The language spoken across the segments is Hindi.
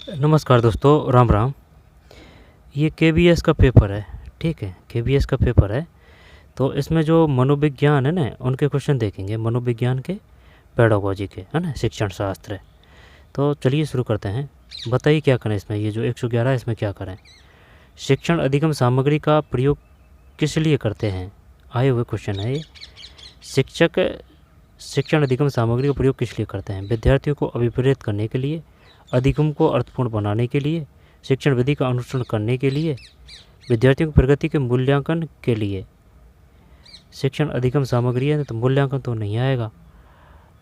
नमस्कार दोस्तों, राम राम। ये केबीएस का पेपर है। ठीक है, केबीएस का पेपर है। तो इसमें जो मनोविज्ञान है ना, उनके क्वेश्चन देखेंगे, मनोविज्ञान के, पेडागोजी के, है ना, शिक्षण शास्त्र। तो चलिए शुरू करते हैं। बताइए क्या करें इसमें, ये जो 111 है इसमें क्या करें। शिक्षण अधिगम सामग्री का प्रयोग किस लिए करते हैं, आए हुए क्वेश्चन है ये। शिक्षक शिक्षण अधिगम सामग्री का प्रयोग किस लिए करते हैं। विद्यार्थियों को अभिप्रेरित करने के लिए, अधिगम को अर्थपूर्ण बनाने के लिए, शिक्षण विधि का अनुसरण करने के लिए, विद्यार्थियों की प्रगति के मूल्यांकन के लिए। शिक्षण अधिगम सामग्री है तो मूल्यांकन तो नहीं आएगा,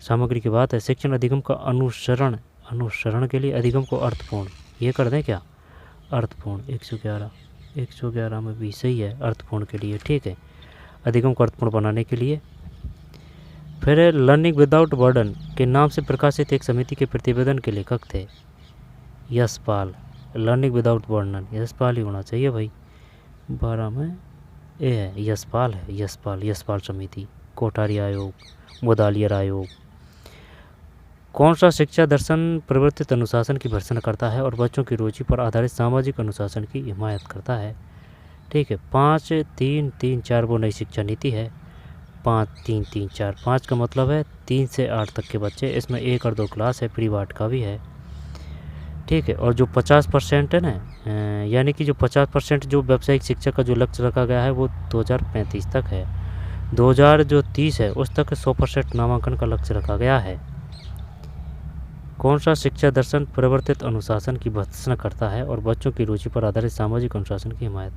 सामग्री की बात है। शिक्षण अधिगम का अनुसरण के लिए, अधिगम को अर्थपूर्ण, ये कर दें क्या, अर्थपूर्ण। 111 में भी सही है, अर्थपूर्ण के लिए। ठीक है, अधिगम को अर्थपूर्ण बनाने के लिए। फिर लर्निंग विदाउट बर्डन के नाम से प्रकाशित एक समिति के प्रतिवेदन के लेखक थे Yashpal. Learning without burden Yashpal ही होना चाहिए भाई। 12 में ए है, यशपाल है, यशपाल समिति, कोठारी आयोग, मुदालियर आयोग। कौन सा शिक्षा दर्शन परिवर्तित अनुशासन की भर्त्सना करता है और बच्चों की रुचि पर आधारित सामाजिक अनुशासन की हिमायत करता है। ठीक है, 5-3-3-4 वो नई शिक्षा नीति है। 5-3-3-4, 5 का मतलब है 3 से 8 तक के बच्चे, इसमें 1 और 2 क्लास है, प्री वार्ड का भी है। ठीक है, और जो 50% है ना, यानी कि जो 50% जो व्यावसायिक शिक्षा का जो लक्ष्य रखा गया है वो 2035 तक है। 2030 है उस तक 100% नामांकन का लक्ष्य रखा गया है। कौन सा शिक्षा दर्शन परिवर्तित अनुशासन की भर्त्सना करता है और बच्चों की रुचि पर आधारित सामाजिक अनुशासन की हिमायत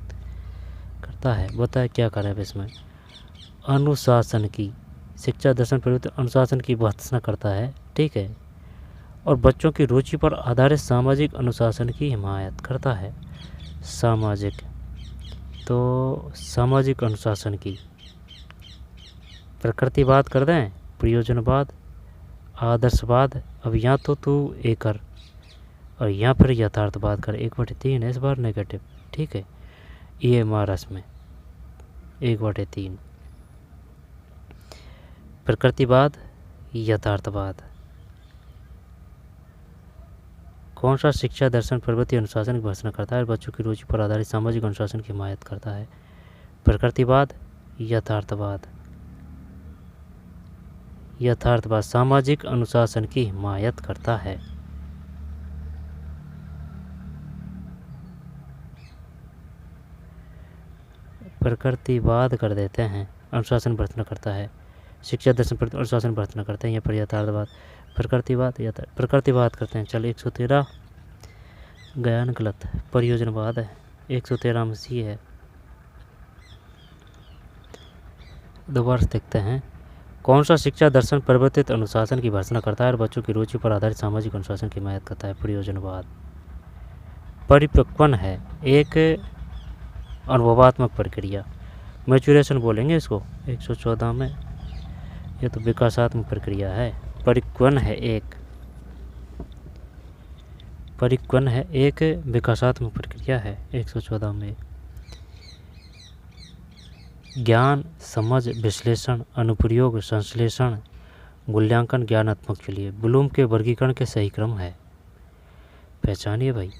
करता है। बताए क्या करें अब इसमें। अनुशासन की, शिक्षा दर्शन परिवर्तित अनुशासन की भर्त्सना करता है। ठीक है, और बच्चों की रुचि पर आधारित सामाजिक अनुशासन की हिमायत करता है। सामाजिक, तो सामाजिक अनुशासन की प्रकृतिवाद कर दें, प्रयोजनवाद, आदर्शवाद। अब यहाँ तो तू ए कर और यहाँ पर यथार्थवाद कर। 1/3 है इस बार नेगेटिव। ठीक है, EMRS में 1/3। प्रकृतिवाद, यथार्थवाद। कौन सा शिक्षा दर्शन परिवर्तित अनुशासन की भर्त्सना करता है और बच्चों की रुचि पर आधारित सामाजिक अनुशासन की हिमायत करता है। प्रकृतिवाद, यथार्थवाद। यथार्थवाद सामाजिक अनुशासन की हिमायत करता है। प्रकृतिवाद कर देते हैं, अनुशासन भर्त्सना करता है। शिक्षा दर्शन पर अनुशासन भर्त्सना करते हैं, यहाँ पर यथार्थवाद। प्रकृतिवाद करते हैं। चल 113 गया न, गलत, प्रयोजनवाद है। 113 में सी है। दोबारा से देखते हैं। कौन सा शिक्षा दर्शन परिवर्तित अनुशासन की भर्त्सना करता है और बच्चों की रुचि पर आधारित सामाजिक अनुशासन की हिमायत करता है। प्रयोजनवाद। परिपक्वन है, एक अनुभवात्मक प्रक्रिया, मैच्योरेशन बोलेंगे इसको। 114 में ये तो विकासात्मक प्रक्रिया है। परिपक्वन है एक विकासात्मक प्रक्रिया है। 114 में ज्ञान, समझ, विश्लेषण, अनुप्रयोग, संश्लेषण, मूल्यांकन, ज्ञानात्मक के लिए ब्लूम के वर्गीकरण के सही क्रम है। पहचानिए भाई।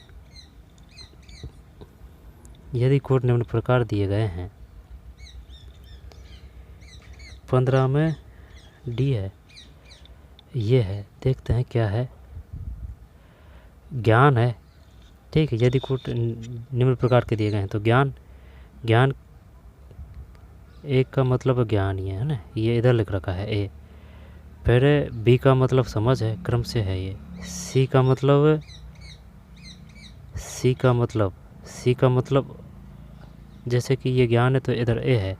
यदि कोड निम्न प्रकार दिए गए हैं। 15 में डी है, ये है, देखते हैं क्या है। ज्ञान है। ठीक है, यदि कोड निम्न प्रकार के दिए गए हैं तो ज्ञान एक का मतलब ज्ञान ही है ना, ये इधर लिख रखा है ए। फिर बी का मतलब समझ है, क्रम से है ये। सी का मतलब जैसे कि ये ज्ञान है तो इधर ए है,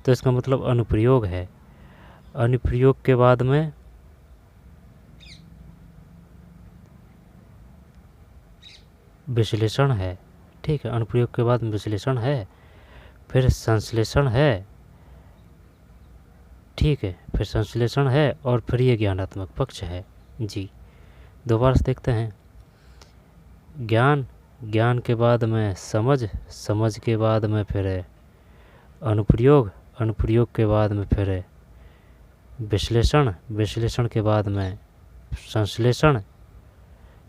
तो इसका मतलब अनुप्रयोग है। अनुप्रयोग के बाद में विश्लेषण है। ठीक है, अनुप्रयोग के बाद में विश्लेषण है, फिर संश्लेषण है। ठीक है, फिर संश्लेषण है और फिर ये ज्ञानात्मक पक्ष है जी। दोबारा से देखते हैं। ज्ञान के बाद में समझ के बाद में फिर अनुप्रयोग के बाद में फिर विश्लेषण के बाद में संश्लेषण,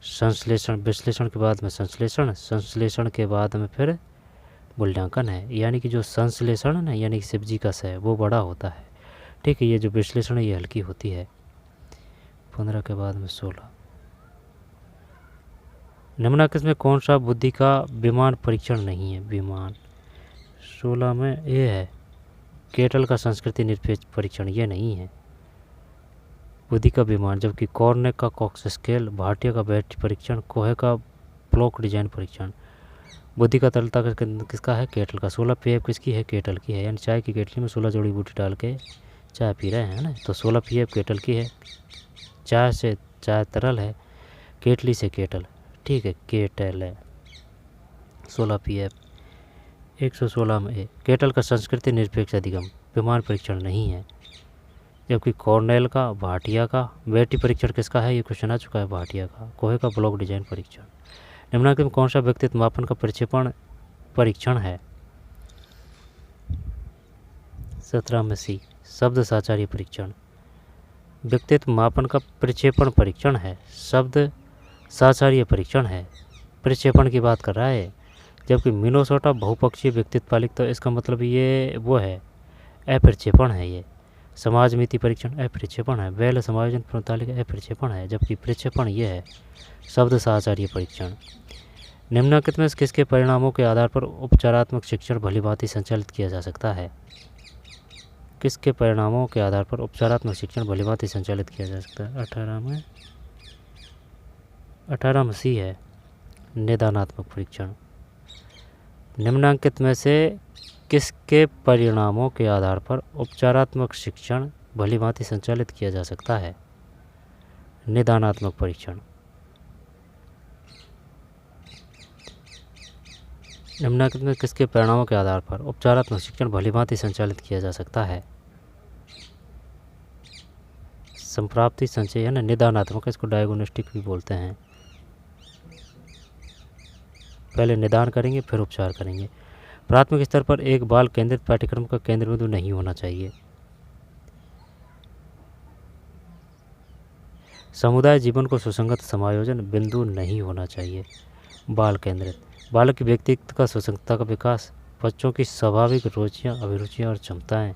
संश्लेषण, विश्लेषण के बाद में संश्लेषण, संश्लेषण के बाद में फिर मूल्यांकन है। यानी कि जो संश्लेषण है ना, यानी कि सब्जी का स है वो बड़ा होता है, ठीक है। ये जो विश्लेषण है ये हल्की होती है। 15 के बाद में 16। निम्नलिखित में कौन सा बुद्धि का विमान परीक्षण नहीं है? विमान 16 में ये है केटल का संस्कृति निरपेक्ष परीक्षण, ये नहीं है बुद्धि का विमान। जबकि कॉर्नेक का कॉक्स स्केल, भाटिया का बैटरी परीक्षण, कोहे का ब्लॉक डिजाइन परीक्षण। बुद्धि का तरलता किसका है? केटल का। 16 पीएफ किसकी है? केटल की है। यानी चाय की केटली में 16 जड़ी बूटी डाल के चाय पी रहे हैं ना, तो 16 पीएफ केटल की है। चाय से चाय तरल है, केटली से केटल, ठीक है, केटल है। 16 पीएफ। 116 में केटल का संस्कृति निरपेक्ष अधिगम विमान परीक्षण नहीं है। जबकि कॉर्नेल का, भाटिया का बैटरी परीक्षण किसका है? ये क्वेश्चन आ चुका है, भाटिया का। कोहे का ब्लॉक डिजाइन परीक्षण। निम्नलिखित में कौन सा व्यक्तित्व मापन का प्रक्षेपण परीक्षण है? 17 में सी शब्द साचार्य परीक्षण। व्यक्तित्व मापन का प्रक्षेपण परीक्षण है, शब्द साचार्य परीक्षण है, प्रक्षेपण की बात कर रहा है। जबकि मिनेसोटा बहुपक्षीय व्यक्तित्व पालिक, तो इसका मतलब ये वो है अप्रक्षेपण है। ये समाज नीति परीक्षण अप्रक्षेपण है। बैल समायोजन प्रणाली अप्रक्षेपण है। जबकि प्रक्षेपण ये है शब्द साचार्य परीक्षण। निम्नलिखित में किसके परिणामों के आधार पर उपचारात्मक शिक्षण भलीभांति संचालित किया जा सकता है? किसके परिणामों के आधार पर उपचारात्मक शिक्षण भलीभांति संचालित किया जा सकता है? 18 में सी है निदानात्मक परीक्षण। निम्नलिखित में से किसके परिणामों के आधार पर उपचारात्मक शिक्षण भलीभांति संचालित किया जा सकता है? निदानात्मक परीक्षण। निम्नलिखित में किसके परिणामों के आधार पर उपचारात्मक शिक्षण भलीभांति संचालित किया जा सकता है? संप्राप्ति संचय है ना, निदानात्मक, इसको डायग्नोस्टिक भी बोलते हैं। पहले निदान करेंगे फिर उपचार करेंगे। प्राथमिक स्तर पर एक बाल केंद्रित पाठ्यक्रम का केंद्र बिंदु नहीं होना चाहिए। समुदाय जीवन को सुसंगत समायोजन बिंदु नहीं होना चाहिए। बाल केंद्रित, बालक की व्यक्तित्व का सुसंगतता का विकास, बच्चों की स्वाभाविक रुचियाँ, अभिरुचियाँ और क्षमताएं,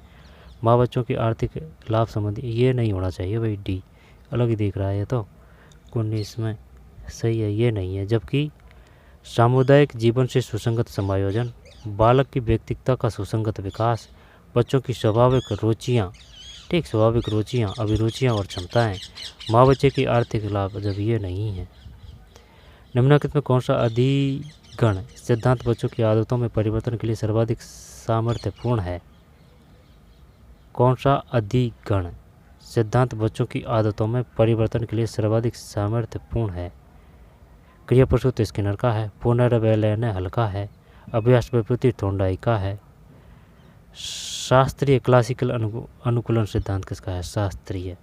माँ बच्चों की आर्थिक लाभ संबंधी, ये नहीं होना चाहिए भाई। डी अलग ही दिख रहा है ये तो 19 में सही है, ये नहीं है। जबकि सामुदायिक जीवन से सुसंगत समायोजन, बालक की व्यक्तित्व का सुसंगत विकास, बच्चों की स्वाभाविक रुचियाँ, ठीक, स्वाभाविक रुचियाँ, अभिरुचियाँ और क्षमताएं, माँ बच्चे की आर्थिक लाभ, जब ये नहीं है। निम्नलिखित में कौन सा अधिगण सिद्धांत बच्चों की आदतों में परिवर्तन के लिए सर्वाधिक सामर्थ्यपूर्ण है? कौन सा अधिगण सिद्धांत बच्चों की आदतों में परिवर्तन के लिए सर्वाधिक सामर्थ्यपूर्ण है? क्रिया प्रसूत स्किनर का है, पुनर्वैलयन हल्का है, अभ्यास विपरीत थोंडाई का है। शास्त्रीय क्लासिकल अनुकूलन सिद्धांत किसका है? शास्त्रीय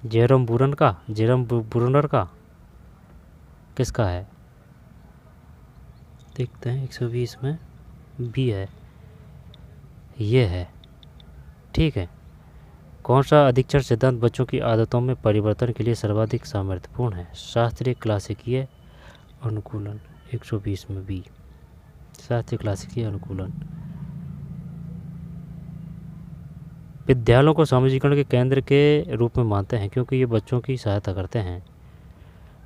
जेरम बुरनर का किसका है? देखते हैं 120 में बी है, ये है, ठीक है। कौन सा अधीक्षण सिद्धांत बच्चों की आदतों में परिवर्तन के लिए सर्वाधिक सामर्थ्यपूर्ण है? शास्त्रीय क्लासिकीय अनुकूलन 120 में बी, शास्त्रीय क्लासिकीय अनुकूलन। विद्यालयों को सामाजिकरण के केंद्र के रूप में मानते हैं क्योंकि ये बच्चों की सहायता करते हैं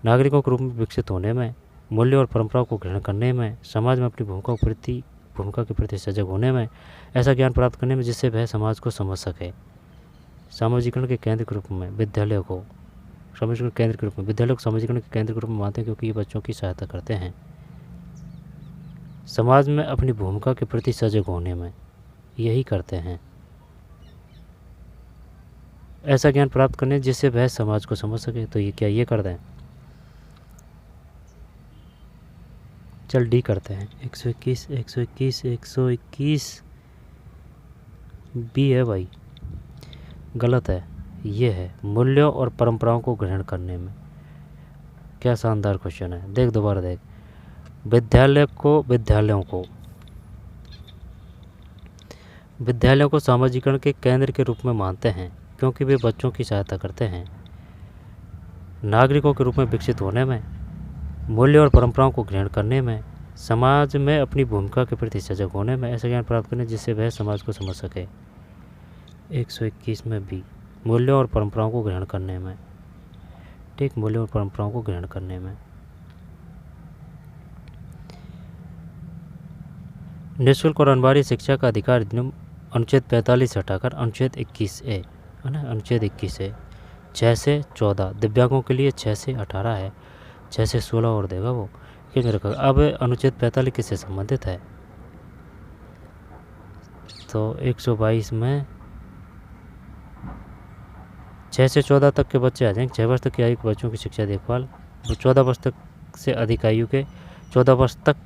नागरिकों के रूप में विकसित होने में, मूल्य और परंपराओं को ग्रहण करने में, समाज में अपनी भूमिका के प्रति सजग होने में, ऐसा ज्ञान प्राप्त करने में जिससे वह समाज को समझ सके। सामाजिकरण के केंद्र के रूप में विद्यालयों को सामाजिकरण के केंद्र के रूप में मानते हैं क्योंकि ये बच्चों की सहायता करते हैं समाज में अपनी भूमिका के प्रति सजग होने में, यही करते हैं, ऐसा ज्ञान प्राप्त करने जिससे वह समाज को समझ सके। तो ये क्या ये कर दें? चल डी करते हैं। 121 बी है भाई, गलत है, ये है मूल्यों और परंपराओं को ग्रहण करने में। क्या शानदार क्वेश्चन है, देख दोबारा देख। विद्यालयों को सामाजिकरण के केंद्र के रूप में मानते हैं क्योंकि वे बच्चों की सहायता करते हैं नागरिकों के रूप में विकसित होने में, मूल्य और परंपराओं को ग्रहण करने में, समाज में अपनी भूमिका के प्रति सजग होने में, ऐसा ज्ञान प्राप्त करने जिससे वह समाज को समझ सके। 121 में बी, मूल्यों और परंपराओं को ग्रहण करने में। ठीक, मूल्यों और परंपराओं को ग्रहण करने में। निःशुल्क और अनिवार्य शिक्षा का अधिकार अधिनियम अनुच्छेद 45 हटाकर अनुच्छेद 21A है ना, अनुच्छेद 21A 6 से 14, दिव्यांगों के लिए 6 से 18 है, 6 से 16 और देगा वो कितने रखा। अब अनुच्छेद 45 किससे संबंधित है, तो 122 में 6 से 14 तक के बच्चे आ जाएंगे। 6 वर्ष तक की आयु के बच्चों की शिक्षा देखभाल, 14 वर्ष तक से अधिक आयु के 14 वर्ष तक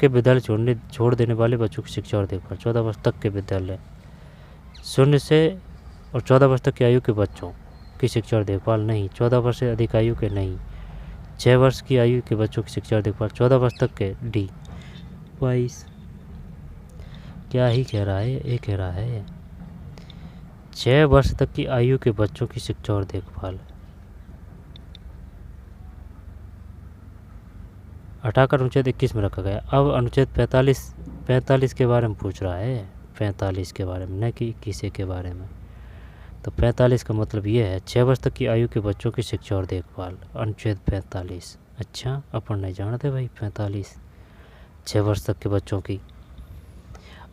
के विद्यालय छोड़ देने वाले बच्चों की शिक्षा और देखभाल। 14 वर्ष तक के विद्यालय 0 से और 14 वर्ष तक की आयु के बच्चों की शिक्षा और देखभाल नहीं। 14 वर्ष से अधिक आयु के नहीं। 6 वर्ष की आयु के बच्चों की शिक्षा और देखभाल। 14 वर्ष तक के डी। 22 क्या ही कह रहा है, ये कह रहा है 6 वर्ष तक की आयु के बच्चों की शिक्षा और देखभाल हटाकर अनुच्छेद 21 में रखा गया। अब अनुच्छेद 45 के बारे में पूछ रहा है, 45 के बारे में, न कि 21 के बारे में। तो 45 का मतलब ये है 6 वर्ष तक की आयु के बच्चों की शिक्षा और देखभाल, अनुच्छेद 45। अच्छा, अपन नहीं जानते भाई 45 6 वर्ष तक के बच्चों की।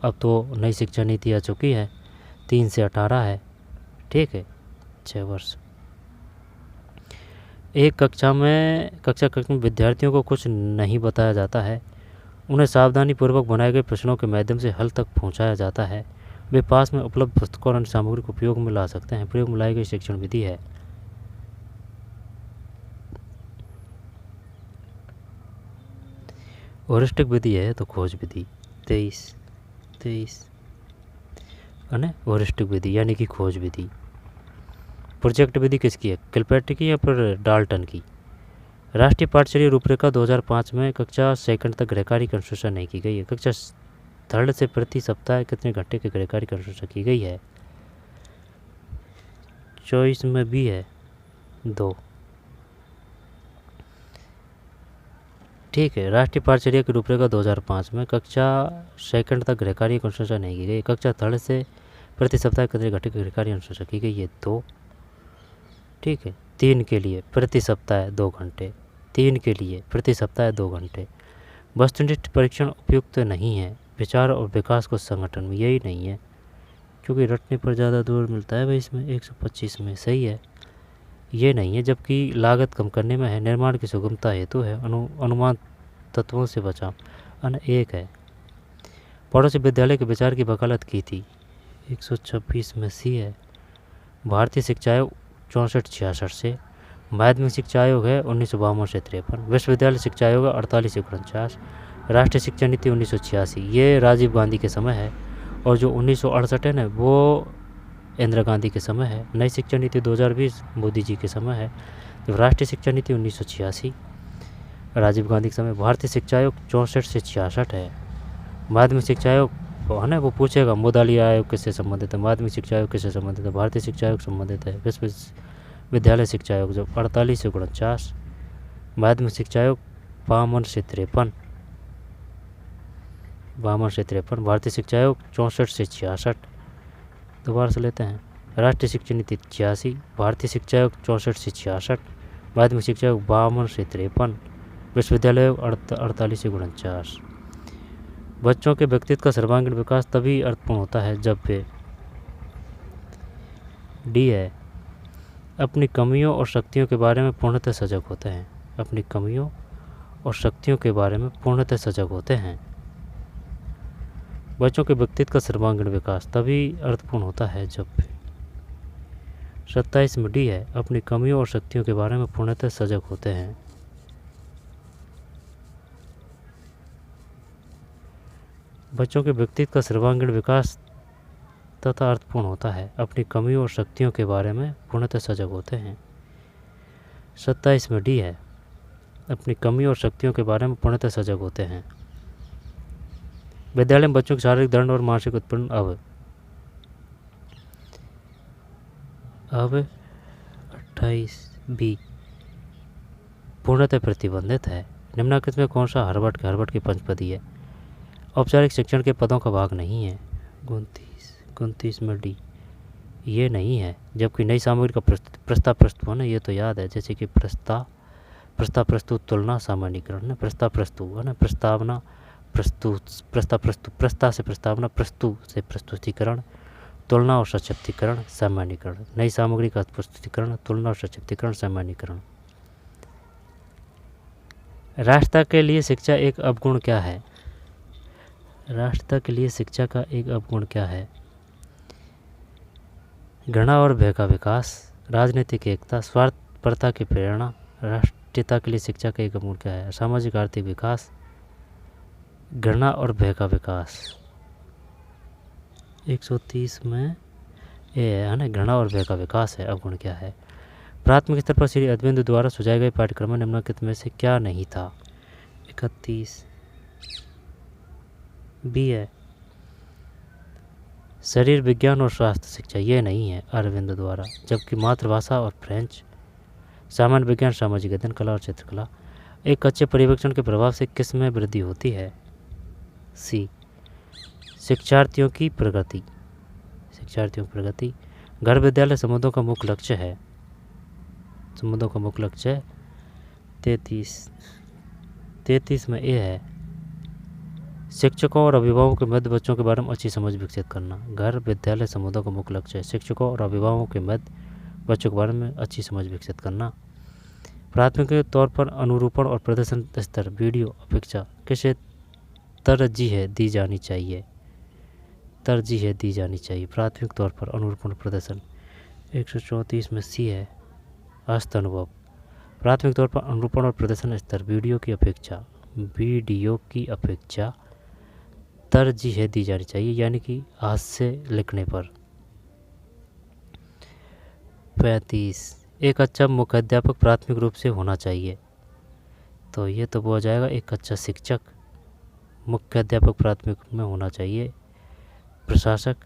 अब तो नई शिक्षा नीति आ चुकी है, 3 से 18 है, ठीक है, 6 वर्ष। एक कक्षा में विद्यार्थियों को कुछ नहीं बताया जाता है, उन्हें सावधानीपूर्वक बनाए गए प्रश्नों के माध्यम से हल तक पहुंचाया जाता है। वे पास में उपलब्ध पुस्तकों और अन्य सामग्री को उपयोग में ला सकते हैं। प्रयोग में लाई गई शिक्षण विधि है ओरिस्टिक विधि है, तो खोज विधि 23 है ओरिस्टिक विधि यानी कि खोज विधि। प्रोजेक्ट विधि किसकी है, किलपैट्रिक की या फिर डाल्टन की। राष्ट्रीय पाठ्यचर्या रूपरेखा 2005 में कक्षा सेकंड तक गृहकार्य की अनुशंसा नहीं की गई है। कक्षा थर्ड से प्रति सप्ताह कितने घंटे के गृहकार्य की अनुशंसा की गई है, चॉइस में भी है 2। ठीक है, राष्ट्रीय पाठ्यचर्या की रूपरेखा 2005 में कक्षा सेकंड तक गृहकार्य की अनुशंसा नहीं की गई। कक्षा थर्ड से प्रति सप्ताह कितने घंटे की गृहकार्य अनुशंसा की गई है, 2। ठीक है, 3 के लिए प्रति सप्ताह 2 घंटे, 3 के लिए प्रति सप्ताह 2 घंटे। वस्तुनिष्ठ परीक्षण उपयुक्त नहीं है विचार और विकास को संगठन में, यही नहीं है क्योंकि रटने पर ज़्यादा दूर मिलता है भाई इसमें 125 में, सही है, ये नहीं है। जबकि लागत कम करने में है, निर्माण की सुगमता हेतु है, अनुमान तत्वों से बचाव, अन्य 1 है। पड़ोसी विद्यालय के विचार की वकालत की थी, 126 में सी है। भारतीय शिक्षा आयोग 64-66 से, माध्यमिक शिक्षा आयोग है 1952 से 53, विश्वविद्यालय शिक्षा आयोग 48 से 49, राष्ट्रीय शिक्षा नीति 1986, ये राजीव गांधी के समय है, और जो 1968 है ना वो इंदिरा गांधी के समय है। नई शिक्षा नीति 2020 मोदी जी के समय है। तो राष्ट्रीय शिक्षा नीति 1986 राजीव गांधी के समय। भारतीय शिक्षा आयोग 64 से 66 है। माध्यमिक शिक्षा आयोग है ना, वो पूछेगा मोदाली आयोग किससे संबंधित है, माध्यमिक शिक्षा आयोग किससे संबंधित है, भारतीय शिक्षा आयोग संबंधित है। विश्वविद्यालय शिक्षा आयोग जो 48 से 49, माध्यमिक शिक्षा आयोग 52 से 53, भारतीय शिक्षा आयोग 64 से 66। दोबारा से लेते हैं, राष्ट्रीय शिक्षा नीति 86, भारतीय शिक्षा आयोग 64 से 66, माध्यमिक शिक्षा आयोग 52 से 53, विश्वविद्यालय आयोग 48 से 49। बच्चों के व्यक्तित्व का सर्वांगीण विकास तभी अर्थपूर्ण होता है जब वे, डी है, अपनी कमियों और शक्तियों के बारे में पूर्णतः सजग होते हैं। अपनी कमियों और शक्तियों के बारे में पूर्णतः सजग होते हैं। बच्चों के व्यक्तित्व का सर्वांगीण विकास तभी अर्थपूर्ण होता है जब 27 में डी है, अपनी कमियों और शक्तियों के बारे में पूर्णतः सजग होते हैं। बच्चों के व्यक्तित्व का सर्वांगीण विकास तथा अर्थपूर्ण होता है, अपनी कमियों और शक्तियों के बारे में पूर्णतः सजग होते हैं। 27 में डी है, अपनी कमियों और शक्तियों के बारे में पूर्णतः सजग होते हैं। विद्यालय में बच्चों के शारीरिक दंड और मानसिक उत्पीड़न अब 28 बी, पूर्णतः प्रतिबंधित है। निम्नलिखित में कौन सा हर्बर्ट की पंचपदी है? औपचारिक शिक्षण के पदों का भाग नहीं है। 29 में डी, ये नहीं है। जबकि नई सामग्री का प्रस्ताव प्रस्तुत होना, ये तो याद है, जैसे कि प्रस्ताव प्रस्तुत, तुलना, सामान्यीकरण, प्रस्ताव प्रस्तुत है ना, प्रस्तावना प्रस्तुत, प्रस्ताव प्रस्तुत, प्रस्ताव से प्रस्तावना, प्रस्तुत से प्रस्तुतिकरण, तुलना और सशक्तिकरण, सामान्यीकरण। नई सामग्री का प्रस्तुतिकरण, तुलना और सशक्तिकरण, सामान्यीकरण। राष्ट्रता के लिए शिक्षा एक अवगुण क्या है? राष्ट्रता के लिए शिक्षा का एक अवगुण क्या है? घृणा और भय का विकास, राजनीतिक एकता, स्वार्थपरता की प्रेरणा। राष्ट्रीयता के लिए शिक्षा का एक अवगुण क्या है? सामाजिक आर्थिक विकास, घृणा और भय का विकास। 130 में ये है ना, घृणा और भय का विकास है। अवगुण क्या है? प्राथमिक स्तर पर श्री अरविंद द्वारा सुझाए गए पाठ्यक्रम में निम्नलिखित में से क्या नहीं था? 31 बी है, शरीर विज्ञान और स्वास्थ्य शिक्षा, ये नहीं है अरविंद द्वारा। जबकि मातृभाषा और फ्रेंच, सामान्य विज्ञान, सामाजिक अध्ययन, कला और चित्रकला। एक अच्छे पर्यवेक्षण के प्रभाव से किस में वृद्धि होती है? सी, शिक्षार्थियों की प्रगति। शिक्षार्थियों की प्रगति। घर विद्यालय समुदायों का मुख्य लक्ष्य है। समुदायों का मुख्य लक्ष्य है। 33 में ए है, शिक्षकों और अभिभावकों के मध्य बच्चों के बारे में अच्छी समझ विकसित करना। घर विद्यालय समुदायों का मुख्य लक्ष्य है। शिक्षकों और अभिभावकों के मध्य बच्चों के बारे में अच्छी समझ विकसित करना। प्राथमिक तौर पर अनुरूपण और प्रदर्शन स्तर वीडियो अपेक्षा किसे तरजीह दी जानी चाहिए? तरजीह दी जानी चाहिए प्राथमिक तौर पर अनुरूपण प्रदर्शन। 134 में सी है, हस्त अनुभव। प्राथमिक तौर पर अनुरूपण और प्रदर्शन स्तर वीडियो की अपेक्षा तरजीह दी जानी चाहिए, यानी कि हाथ से लिखने पर। 35, एक अच्छा मुख्याध्यापक प्राथमिक रूप से होना चाहिए। तो ये तो हो जाएगा एक अच्छा शिक्षक। मुख्याध्यापक प्राथमिक में होना चाहिए। प्रशासक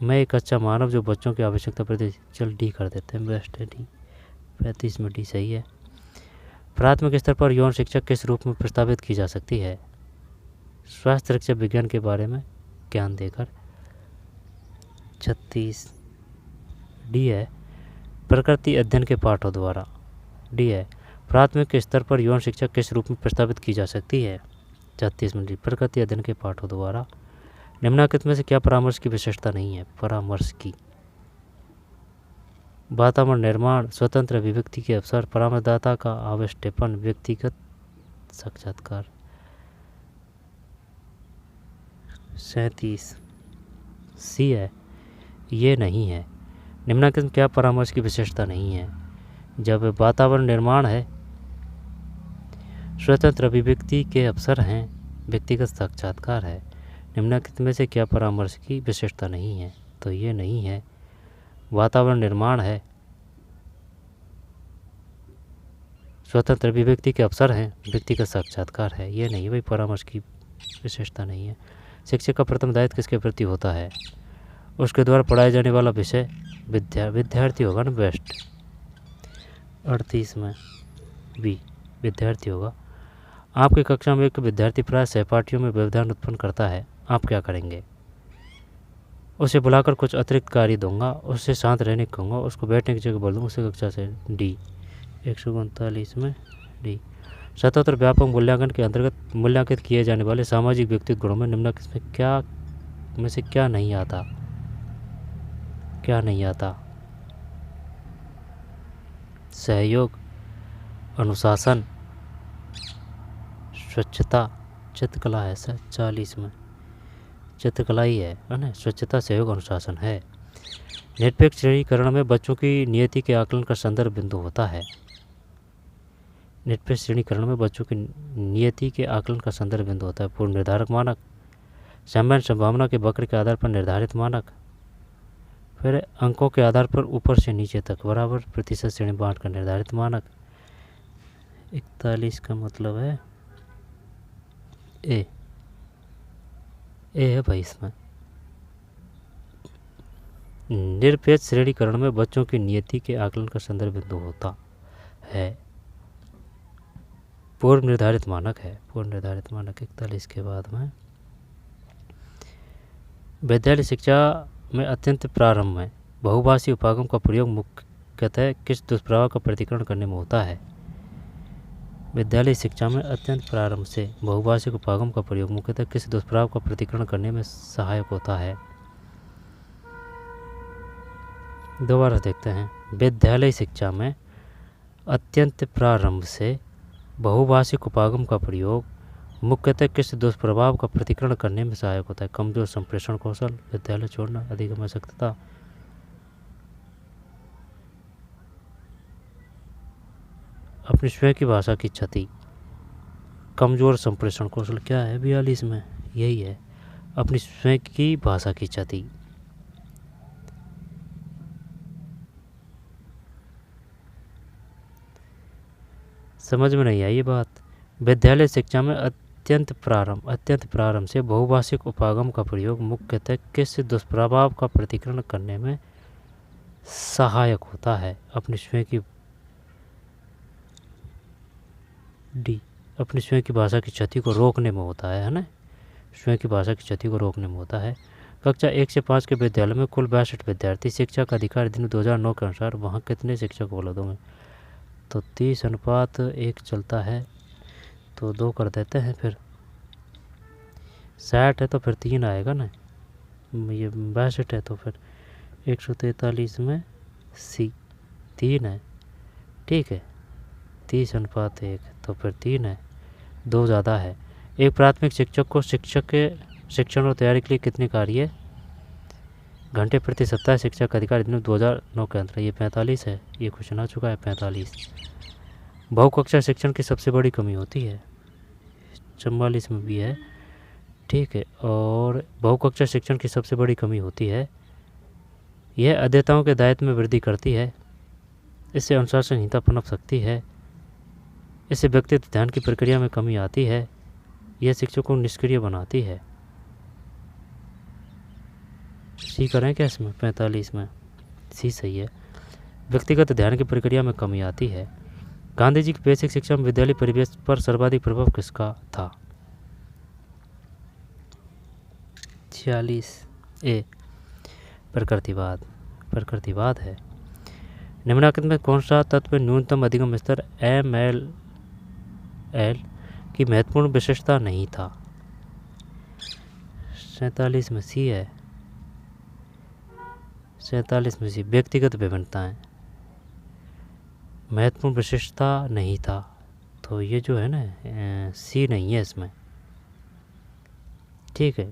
में एक अच्छा मानव जो बच्चों की आवश्यकता प्रति, चल डी कर देते हैं, बेस्ट है डी। 35 में डी सही है। प्राथमिक स्तर पर यौन शिक्षा किस रूप में प्रस्तावित की जा सकती है? स्वास्थ्य रक्षा विज्ञान के बारे में ज्ञान देकर। 36 डी है, प्रकृति अध्ययन के पाठों द्वारा। डी है, प्राथमिक स्तर पर यौन शिक्षा किस रूप में प्रस्तावित की जा सकती है? 36 में डी, प्रकृति अध्ययन के पाठों द्वारा। निम्नलिखित में से क्या परामर्श की विशेषता नहीं है? परामर्श की। वातावरण निर्माण, स्वतंत्र अभिव्यक्ति के अवसर, परामर्शदाता का आवष्टेपन, व्यक्तिगत साक्षात्कार। 37 सी है, ये नहीं है। निम्नलिखित में क्या परामर्श की विशेषता नहीं है? जब वातावरण निर्माण है, स्वतंत्र अभिव्यक्ति के अवसर हैं, व्यक्तिगत साक्षात्कार है। निम्नलिखित में से क्या परामर्श की विशेषता नहीं है? तो ये नहीं है। वातावरण निर्माण है, स्वतंत्र अभिव्यक्ति के अवसर हैं, व्यक्तिगत साक्षात्कार है, ये नहीं, वही परामर्श की विशेषता नहीं है। शिक्षक का प्रथम दायित्व किसके प्रति होता है? उसके द्वारा पढ़ाया जाने वाला विषय विद्यार्थी होगा ना, बेस्ट। 38 में बी, विद्यार्थी होगा। आपकी कक्षा में एक विद्यार्थी प्राय सहपाठियों में व्यवधान उत्पन्न करता है, आप क्या करेंगे? उसे बुलाकर कुछ अतिरिक्त कार्य दूंगा, उससे शांत रहने को कहूँगा, उसको बैठने की जगह बोल दूँगा, उसे कक्षा से। डी 139 में डी, स्वतंत्र व्यापक मूल्यांकन के अंतर्गत मूल्यांकित किए जाने वाले सामाजिक व्यक्तित्व गुणों में निम्नलिखित में से क्या नहीं आता? क्या नहीं आता? सहयोग, अनुशासन, स्वच्छता, चित्रकला है सर। 40 में चित्रकला ही है ना। स्वच्छता, सहयोग, अनुशासन है। निरपेक्ष श्रेणीकरण में बच्चों की नियति के आकलन का संदर्भ बिंदु होता है। निरपेक्ष श्रेणीकरण में बच्चों की नियति के आकलन का संदर्भ बिंदु होता है। पूर्व निर्धारक मानक, सामान्य संभावना के वक्र के आधार पर निर्धारित मानक, फिर अंकों के आधार पर ऊपर से नीचे तक बराबर प्रतिशत श्रेणी बांट कर निर्धारित मानक। 41 का मतलब है ए है भाई इसमें। निरपेक्ष श्रेणीकरण में बच्चों की नियति के आकलन का संदर्भ बिंदु होता है। पूर्व निर्धारित मानक है। पूर्व निर्धारित मानक 41 के बाद में विद्यालय शिक्षा में अत्यंत प्रारंभ में बहुभाषी उपागम का प्रयोग मुख्यतः किस दुष्प्रभाव का प्रतिकरण करने में होता है? विद्यालय शिक्षा में अत्यंत प्रारंभ से बहुभाषिक उपागम का प्रयोग मुख्यतः किस दुष्प्रभाव का प्रतिकरण करने में सहायक होता है? दोबारा देखते हैं। विद्यालय शिक्षा में अत्यंत प्रारंभ से बहुभाषिक उपागम का प्रयोग मुख्यतः किस दुष्प्रभाव का प्रतिकरण करने में सहायक होता है? कमजोर संप्रेषण कौशल, विद्यालय छोड़ना, अधिगम अशक्तता, अपनी स्वयं की भाषा की क्षति। कमजोर संप्रेषण कौशल क्या है 42 में? यही है, अपनी स्वयं की भाषा की क्षति। समझ में नहीं आई ये बात? विद्यालय शिक्षा में अत्यंत प्रारंभ से बहुभाषिक उपागम का प्रयोग मुख्यतः किस दुष्प्रभाव का प्रतिकरण करने में सहायक होता है? अपनी स्वयं की भाषा की क्षति को रोकने में होता है ना? स्वयं की भाषा की क्षति को रोकने में होता है। कक्षा 1 से 5 के विद्यालय में कुल 62 विद्यार्थी। शिक्षा का अधिकार अधिनियम 2009 के अनुसार वहाँ कितने शिक्षक उपलब्ध होंगे? तो 30:1 चलता है, तो 2 कर देते हैं। फिर 60 है तो फिर 3 आएगा ना, ये 62 है तो फिर 143 में सी 3 है, ठीक है। 30:1 तो फिर 3 है, 2 ज़्यादा है। एक प्राथमिक शिक्षक को शिक्षक के शिक्षण और तैयारी के लिए कितने कार्य घंटे प्रति सप्ताह शिक्षा का अधिकार अधिनियम 2009 के अंतर्गत? ये 45 है, ये क्वेश्चन आ चुका है 45। बहुकक्षा शिक्षण की सबसे बड़ी कमी होती है, 44 में भी है, ठीक है। और बहुकक्षा शिक्षण की सबसे बड़ी कमी होती है, यह अध्येताओं के दायित्व में वृद्धि करती है, इससे अनुशासनहीनता पनप सकती है, इससे व्यक्तित्व ध्यान की प्रक्रिया में कमी आती है, यह शिक्षकों को निष्क्रिय बनाती है। सी करें क्या इसमें? 45 में सी सही है। व्यक्तिगत ध्यान की प्रक्रिया में कमी आती है। गांधी जी की बेसिक शिक्षा में विद्यालय परिवेश पर सर्वाधिक प्रभाव किसका था? 46 ए प्रकृतिवाद है। निम्नलिखित में कौन सा तत्व न्यूनतम अधिगम स्तर MLL की महत्वपूर्ण विशेषता नहीं था? 47 में सी है, 47 में सी व्यक्तिगत विभिन्नताएं महत्वपूर्ण विशेषता नहीं था, तो ये जो है ना सी नहीं है इसमें, ठीक है।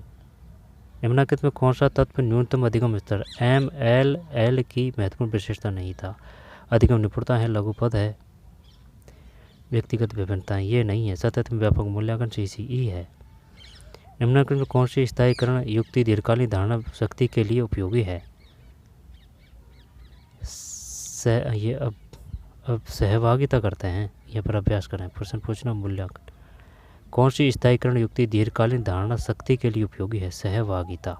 निम्नलिखित में कौन सा तत्व न्यूनतम अधिगम स्तर MLL की महत्वपूर्ण विशेषता नहीं था? अधिगम निपुणता है, लघुपद है, व्यक्तिगत विभिन्नताएं ये नहीं है, सतत में व्यापक मूल्यांकन CCE है। निम्नलिखित में कौन सी स्थायीकरण युक्ति दीर्घकालीन धारणा शक्ति के लिए उपयोगी है? ये अब सहभागिता करते हैं, यहाँ पर अभ्यास करें, प्रश्न पूछना, मूल्यांकन। कौन सी स्थायीकरण युक्ति दीर्घकालीन धारणा शक्ति के लिए उपयोगी है? सहभागिता।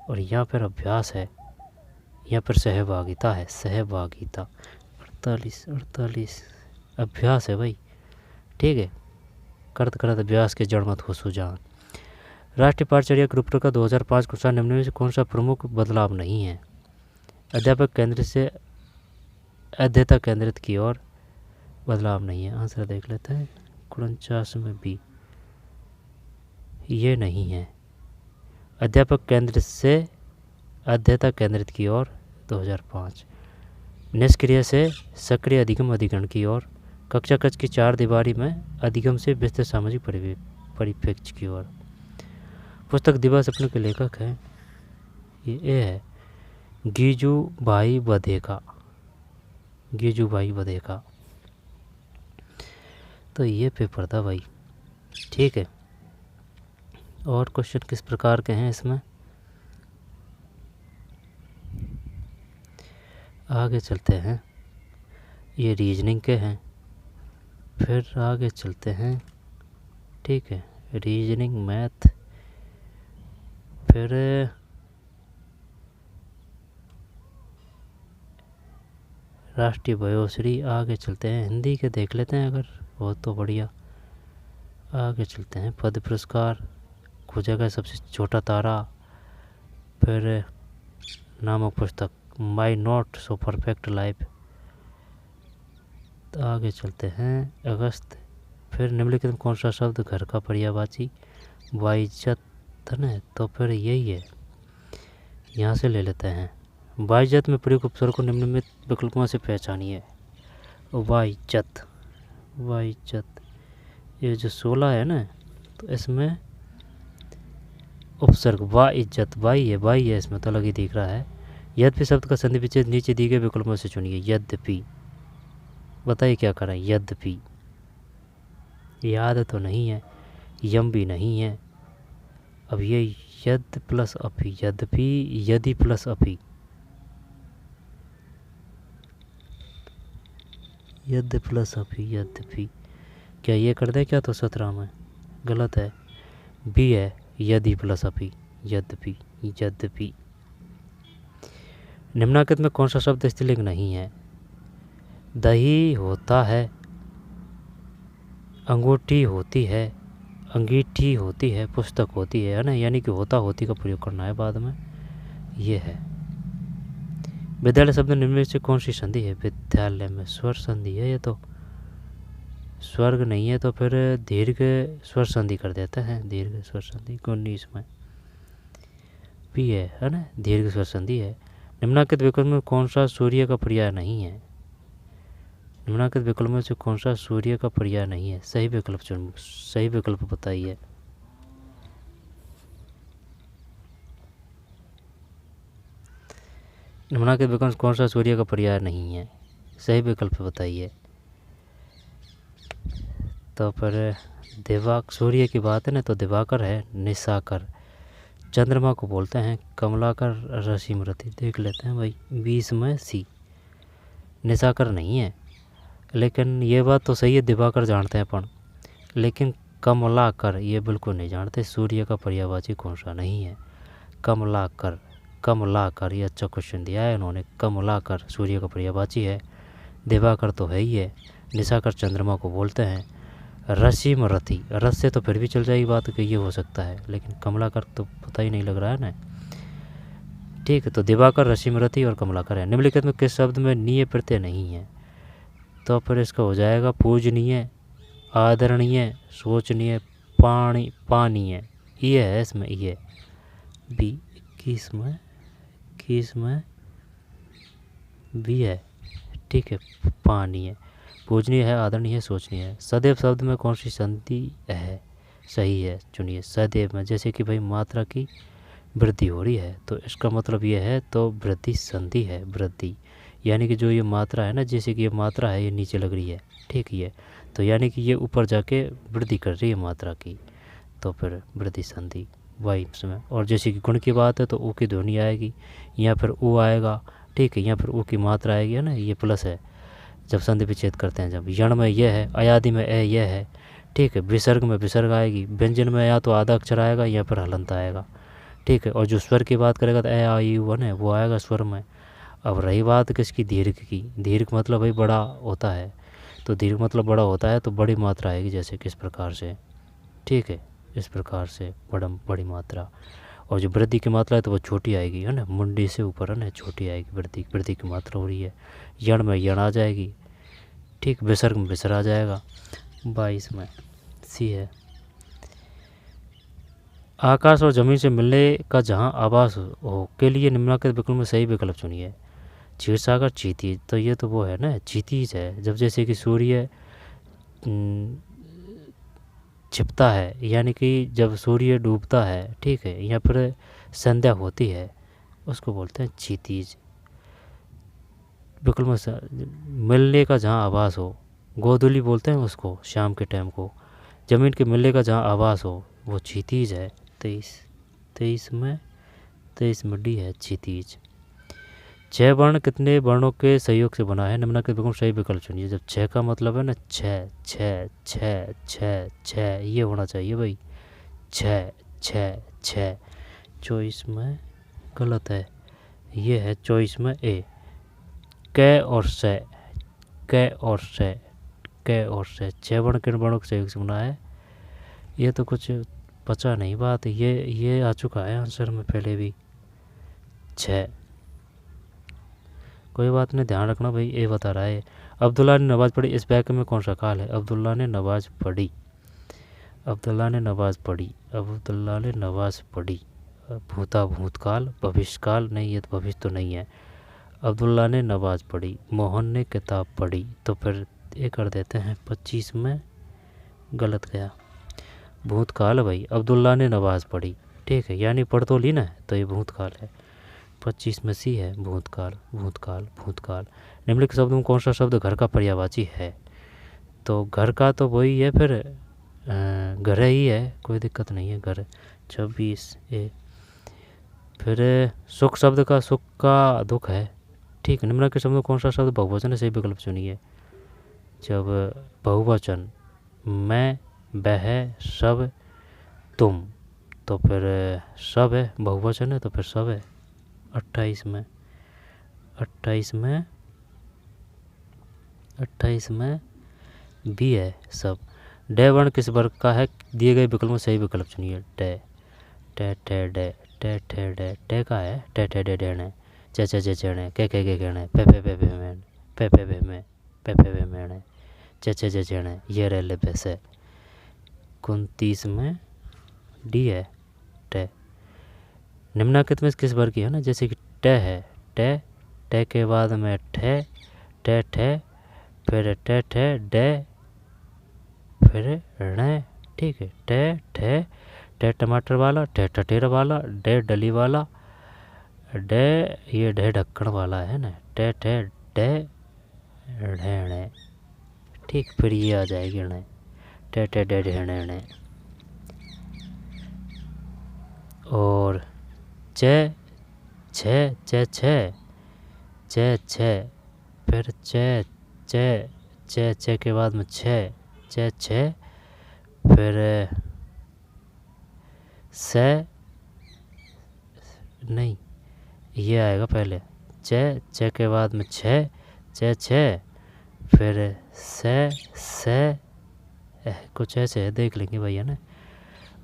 और यहाँ पर अभ्यास है, यहाँ पर सहभागिता है, सहभागिता। 48 अभ्यास है भाई, ठीक है। करत करत अभ्यास के जड़ मत हो सुजान। राष्ट्रीय पाठचर्या के रूपरेखा 2005 के अनुसार निम्न में से कौन सा प्रमुख बदलाव नहीं है? अध्यापक केंद्रित से अध्येता केंद्रित की ओर बदलाव नहीं है। आंसर देख लेते हैं, 49 में भी ये नहीं है। अध्यापक केंद्रित से अध्येता केंद्रित की ओर 2005। निष्क्रिय से सक्रिय अधिगम अधिकरण की ओर। कक्षा कक्ष की 4 दीवारी में अधिगम से विस्तृत सामाजिक परिप्रेक्ष्य की ओर। पुस्तक दिवस अपने के लेखक हैं, ये है गीजूभाई बधेका। तो ये पेपर था भाई, ठीक है। और क्वेश्चन किस प्रकार के हैं इसमें? आगे चलते हैं, ये रीजनिंग के हैं, फिर आगे चलते हैं, ठीक है। रीजनिंग, मैथ, फिर राष्ट्रीय वयोश्री। आगे चलते हैं, हिंदी के देख लेते हैं अगर हो तो बढ़िया। आगे चलते हैं, पद्म पुरस्कार खोजा सबसे छोटा तारा। फिर नामक पुस्तक माई नॉट सो परफेक्ट लाइफ। तो आगे चलते हैं, अगस्त। फिर निम्नलिखित में कौन सा शब्द घर का पर्यायवाची? वाइज्जत था ना, तो फिर यही है, यहाँ से ले लेते हैं। वाइज्जत में प्रयुक्त उपसर्ग को निम्नलिखित विकल्पों से पहचानिए। वाइज्जत, वाइज्जत, ये जो 16 है ना, तो इसमें उपसर्ग वाइज्जत, वाई है इसमें, तो अलग ही दिख रहा है। यद्यपि शब्द का संधि विच्छेद नीचे दिए गए विकल्पों से चुनिए। यद्यपि, बताइए क्या करें? यद्यपि, याद तो नहीं है, यम भी नहीं है। अब ये यद प्लस अपी, यद्यपि, यदि प्लस अपी, यद्य प्लस अपी, यद्यपि, क्या ये कर दे क्या? तो 17 में गलत है, बी है, यदि प्लस अपी, यद्यपि, यद्यपि। निम्नलिखित में कौन सा शब्द स्त्रीलिंग नहीं है? दही होता है, अंगूठी होती है, अंगीठी होती है, पुस्तक होती है ना, यानी कि होता होती का प्रयोग करना है बाद में, ये है। विद्यालय शब्द निम्न में से कौन सी संधि है? विद्यालय में स्वर संधि है, ये तो स्वर्ग नहीं है, तो फिर दीर्घ स्वर संधि कर देते हैं, दीर्घ स्वर संधि 19 में भी है ना, दीर्घ स्वर संधि है। निम्नलिखित विकल्प में कौन सा सूर्य का पर्याय नहीं है? निम्नलिखित विकल्प में से कौन सा सूर्य का पर्याय नहीं है? सही विकल्प चुन, सही विकल्प बताइए। निम्नलिखित विकल्प में कौन सा सूर्य का पर्याय नहीं है? सही विकल्प बताइए। तो फिर सूर्य की बात है ना, तो दिवाकर है, निशाकर। चंद्रमा को बोलते हैं कमलाकर, रश्मिरथी। देख लेते हैं भाई, 20 में सी। निशाकर नहीं है, लेकिन ये बात तो सही है, दिवाकर जानते हैं अपन, लेकिन कमलाकर ये बिल्कुल नहीं जानते। सूर्य का पर्यायवाची कौन सा नहीं है? कमलाकर, कमलाकर, ये अच्छा क्वेश्चन दिया है इन्होंने। कमलाकर सूर्य का पर्यायवाची है, दिवाकर तो है ही है, निशाकर चंद्रमा को बोलते हैं। रश्मिरथी, रस से तो फिर भी चल जाएगी बात कि ये हो सकता है, लेकिन कमलाकर तो पता ही नहीं लग रहा है ना। ठीक है, तो दिवाकर, रश्मिरथी और कमलाकर है। निम्नलिखित में किस शब्द में नीय प्रत्यय नहीं है? तो फिर इसका हो जाएगा पूजनीय, आदरणीय, सोचनीय, पानीय। ये है इसमें, ये बी 21 में भी है। ठीक है, पानीय, पूजनीय है, आदरणीय है, सोचनीय है। सदैव शब्द में कौन सी संधि है? सही है, चुनिए। सदैव में, जैसे कि भाई मात्रा की वृद्धि हो रही है, तो इसका मतलब ये है, तो वृद्धि संधि है, वृद्धि, यानी कि जो ये मात्रा है ना, जैसे कि ये मात्रा है, ये नीचे लग रही है, ठीक है, तो यानी कि ये ऊपर जाके वृद्धि कर रही है मात्रा की, तो फिर वृद्धि संधि वाई में। और जैसे कि गुण की बात है, तो ऊ की ध्वनि आएगी, या फिर ऊ आएगा, ठीक है, या फिर ऊ की मात्रा आएगी, है ना, ये प्लस है जब संधि विच्छेद करते हैं। जब यण में यह है, अयादि में ए यह है, ठीक है, विसर्ग में विसर्ग आएगी, व्यंजन में या तो आधा अक्षर आएगा या फिर हलंत आएगा, ठीक है। और जो स्वर की बात करेगा तो ए आ ई वन है, वो आएगा स्वर में। अब रही बात किसकी? दीर्घ की। दीर्घ मतलब भाई बड़ा होता है, तो दीर्घ मतलब बड़ा होता है, तो बड़ी मात्रा आएगी, जैसे किस प्रकार से, ठीक है, इस प्रकार से बड़ी मात्रा। और जो वृद्धि की मात्रा है तो वो छोटी आएगी, है ना, मुंडी से ऊपर, है ना, छोटी आएगी, वृद्धि की मात्रा हो रही है। यण में यण आ जाएगी, ठीक, विसर्ग में विसर्ग आ जाएगा। 22 में सी है। आकाश और ज़मीन से मिलने का जहाँ आभास हो के लिए निम्नलिखित विकल्प में सही विकल्प चुनिए। क्षीरसागर, क्षितिज, तो ये तो वो है ना, क्षितिज है। जब जैसे कि सूर्य छिपता है, यानी कि जब सूर्य डूबता है, ठीक है, या फिर संध्या होती है, उसको बोलते हैं क्षितिज। विकल्प में मिलने का जहाँ आभास हो, गोधूली बोलते हैं उसको, शाम के टाइम को। ज़मीन के मिलने का जहाँ आभास हो, वो क्षितिज है। 23 में डी है, क्षितिज। 6 वर्ण कितने वर्णों के सहयोग से बना है? निम्नलिखित विकल्प सही विकल्प चुनिए। जब 6 का मतलब है ना, 6 6 6 6 6, ये होना चाहिए भाई, 6 6 6। 24 में गलत है, ये है 24 में ए। कै और से, कै और से, कै और से, 6 वर्ण किन वर्णों के संयोग से बना है? ये तो कुछ पता नहीं बात, ये आ चुका है आंसर में पहले भी 6। कोई बात नहीं, ध्यान रखना भाई, ये बता रहा है। अब्दुल्ला ने नमाज पढ़ी, इस वाक्य में कौन सा काल है? अब्दुल्ला ने नमाज पढ़ी, अब्दुल्ला ने नमाज पढ़ी, अब्दुल्ला ने नमाज पढ़ी। भूता भूतकाल, भविष्यकाल नहीं, ये तो भविष्य तो नहीं है। अब्दुल्ला ने नमाज पढ़ी, मोहन ने किताब पढ़ी, तो फिर ये कर देते हैं 25 में, गलत गया, भूतकाल है भाई। अब्दुल्ला ने नमाज पढ़ी, ठीक है, यानी पढ़ तो ली ना, तो ये भूतकाल है। 25 में सी है, भूतकाल, भूतकाल, भूतकाल। निम्नलिखित शब्दों में कौन सा शब्द घर का पर्यायवाची है? तो घर का तो वही है, फिर घर ही है, कोई दिक्कत नहीं है, घर। 26 ए। फिर सुख शब्द का, सुख का दुख है, ठीक है। निम्नलिखित शब्दों में कौन सा शब्द बहुवचन है? सही विकल्प चुनिए। जब बहुवचन मैं, वह, सब, तुम, तो फिर सब है, बहुवचन है तो फिर सब है। 28 में, 28 में, 28 में बी है सब। डे वर्ण किस वर्ग का है? दिए गए विकल्प में सही विकल्प चुनिए। डे, टे ठे डे, टे ठे डे, टे का है, टे ठे डे डेणे, चे चे चे चेणे, के कहणे, पे पे पे में, पे पे पे में, पे पे पे मेणे, चे चे चे चेणे, ये रे ले पैसे। 29 में डी है, टे। निम्नलिखित में किस वर्ग की है ना? जैसे कि टे है, टे, टे के बाद में ठे, टे ठे, फिर टे ठे डे, फिर णे, ठीक है। टे ठे, टे टमाटर वाला, टे टटेर वाला, डे डली वाला, डे ये डे ढक्कन वाला है ना, टे ठे डे ढेणे, ठीक। फिर ये आ जाएगी णे, टे टे डे ढेणे णे। और चे, छे, चे छे, चे छे, फिर चे चे, चे चे के बाद में छे, चे छे, फिर से, नहीं ये आएगा पहले, चे, चे के बाद में छे, चे छे, फिर से कुछ ऐसे है, देख लेंगे भैया ना।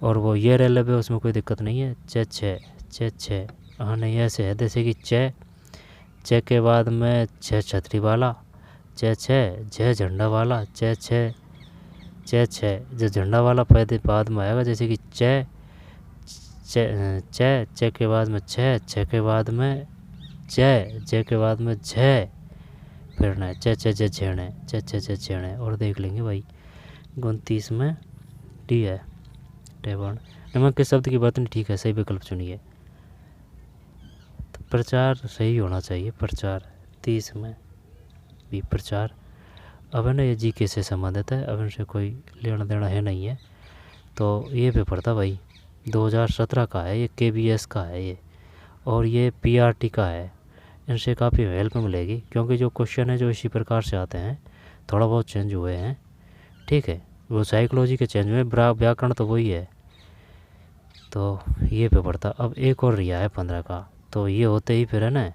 और वो ये रह लबे, उसमें कोई दिक्कत नहीं है। चे छे, चे छे, हाँ नहीं ऐसे है, जैसे कि चे, चे के बाद में छे छतरी वाला, चे छे, झे झंडा वाला, चे छे, चे छे, जो झंडा वाला पहले बाद में आएगा, जैसे कि चे, चे, चे, चे के बाद में छे, छे के बाद में जे, जे के बाद में झे, फिर ना चे चे जे झेणे, चे चे जे झेणे। और देख लेंगे भाई 29 में डी है, टेबल। नमक के शब्द की वर्तनी ठीक है, सही विकल्प चुनिए। तो प्रचार सही होना चाहिए, प्रचार। 30 में भी प्रचार। अब है ना, ये जीके से संबंधित है, अब इनसे कोई लेना देना है नहीं है। तो ये पेपर था भाई 2017 का है, ये KBS का है ये, और ये PRT का है। इनसे काफ़ी हेल्प मिलेगी, क्योंकि जो क्वेश्चन है जो इसी प्रकार से आते हैं, थोड़ा बहुत चेंज हुए हैं, ठीक है। वो साइकोलॉजी के चेंज हुए, व्याकरण तो वही है। तो ये पेपर था। अब एक और रिया है 15 का, तो ये होते ही फिर है ना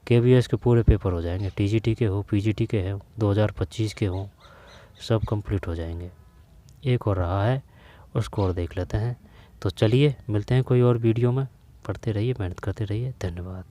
KBS के पूरे पेपर हो जाएंगे, TGT के हो, PGT के हो, 2025 के हो, सब कंप्लीट हो जाएंगे। एक और रहा है, उसको और देख लेते हैं। तो चलिए मिलते हैं कोई और वीडियो में। पढ़ते रहिए, मेहनत करते रहिए, धन्यवाद।